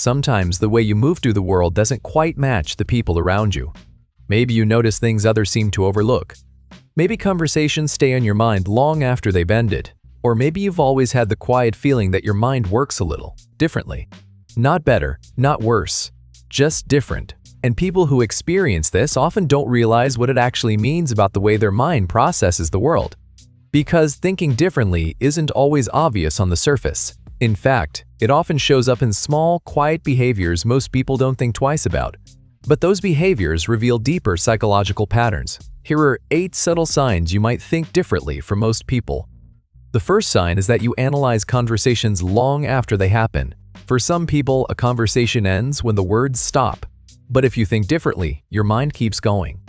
Sometimes the way you move through the world doesn't quite match the people around you. Maybe you notice things others seem to overlook. Maybe conversations stay in your mind long after they've ended. Or maybe you've always had the quiet feeling that your mind works a little differently. Not better, not worse, just different. And people who experience this often don't realize what it actually means about the way their mind processes the world. Because thinking differently isn't always obvious on the surface. In fact, it often shows up in small, quiet behaviors most people don't think twice about. But those behaviors reveal deeper psychological patterns. Here are 8 subtle signs you might think differently from most people. The first sign is that you analyze conversations long after they happen. For some people, a conversation ends when the words stop. But if you think differently, your mind keeps going.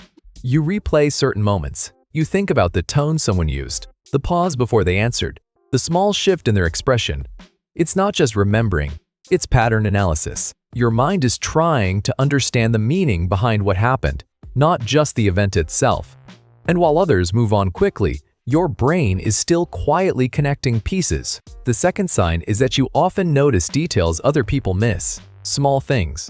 You replay certain moments. You think about the tone someone used, the pause before they answered, the small shift in their expression. It's not just remembering, it's pattern analysis. Your mind is trying to understand the meaning behind what happened, not just the event itself. And while others move on quickly, your brain is still quietly connecting pieces. The second sign is that you often notice details other people miss. Small things.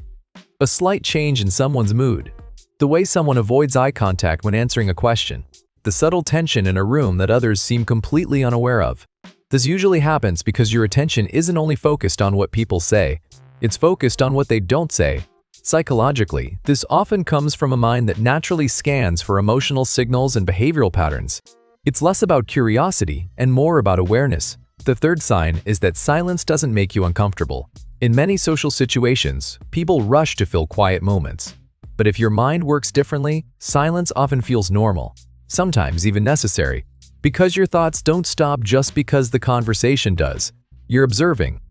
A slight change in someone's mood. The way someone avoids eye contact when answering a question. The subtle tension in a room that others seem completely unaware of. This usually happens because your attention isn't only focused on what people say, it's focused on what they don't say. Psychologically, this often comes from a mind that naturally scans for emotional signals and behavioral patterns. It's less about curiosity and more about awareness. The third sign is that silence doesn't make you uncomfortable. In many social situations, people rush to fill quiet moments. But if your mind works differently, silence often feels normal, sometimes even necessary, because your thoughts don't stop just because the conversation does. You're observing,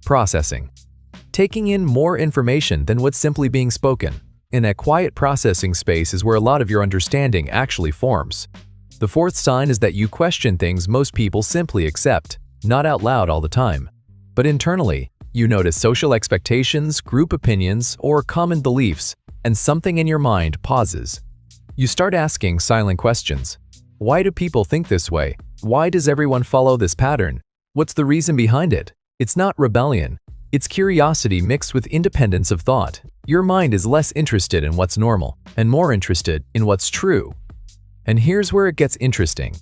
processing, taking in more information than what's simply being spoken. In that quiet processing space is where a lot of your understanding actually forms. The fourth sign is that you question things most people simply accept, not out loud all the time, but internally. You notice social expectations, group opinions, or common beliefs, and something in your mind pauses. You start asking silent questions. Why do people think this way? Why does everyone follow this pattern? What's the reason behind it? It's not rebellion. It's curiosity mixed with independence of thought. Your mind is less interested in what's normal and more interested in what's true. And here's where it gets interesting.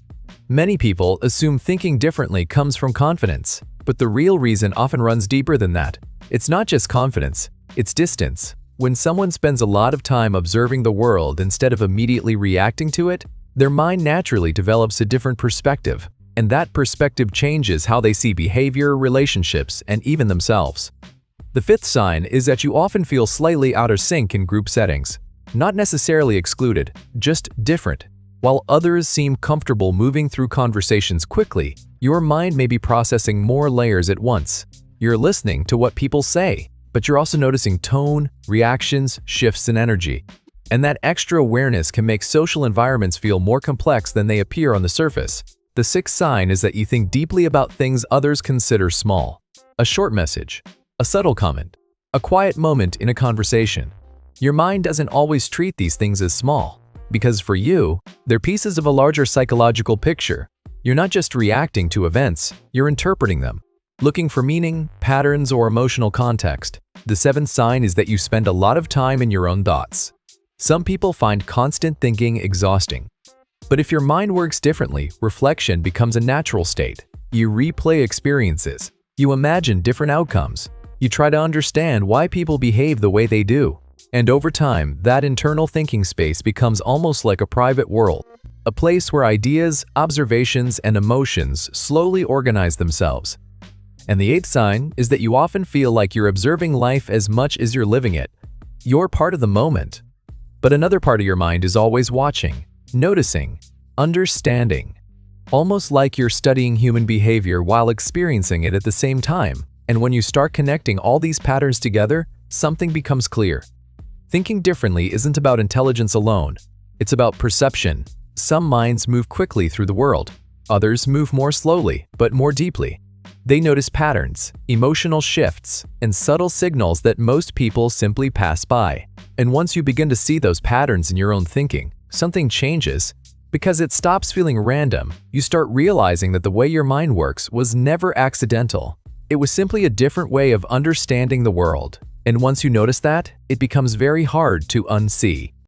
Many people assume thinking differently comes from confidence, but the real reason often runs deeper than that. It's not just confidence, it's distance. When someone spends a lot of time observing the world instead of immediately reacting to it, their mind naturally develops a different perspective, and that perspective changes how they see behavior, relationships, and even themselves. The fifth sign is that you often feel slightly out of sync in group settings. Not necessarily excluded, just different. While others seem comfortable moving through conversations quickly, your mind may be processing more layers at once. You're listening to what people say, but you're also noticing tone, reactions, shifts in energy. And that extra awareness can make social environments feel more complex than they appear on the surface. The sixth sign is that you think deeply about things others consider small. A short message, a subtle comment, a quiet moment in a conversation. Your mind doesn't always treat these things as small, because for you, they're pieces of a larger psychological picture. You're not just reacting to events, you're interpreting them, looking for meaning, patterns, or emotional context. The seventh sign is that you spend a lot of time in your own thoughts. Some people find constant thinking exhausting. But if your mind works differently, reflection becomes a natural state. You replay experiences. You imagine different outcomes. You try to understand why people behave the way they do. And over time, that internal thinking space becomes almost like a private world, a place where ideas, observations, and emotions slowly organize themselves. And the eighth sign is that you often feel like you're observing life as much as you're living it. You're part of the moment. But another part of your mind is always watching, noticing, understanding. Almost like you're studying human behavior while experiencing it at the same time. And when you start connecting all these patterns together, something becomes clear. Thinking differently isn't about intelligence alone. It's about perception. Some minds move quickly through the world. Others move more slowly, but more deeply. They notice patterns, emotional shifts, and subtle signals that most people simply pass by. And once you begin to see those patterns in your own thinking, something changes. Because it stops feeling random, you start realizing that the way your mind works was never accidental. It was simply a different way of understanding the world. And once you notice that, it becomes very hard to unsee.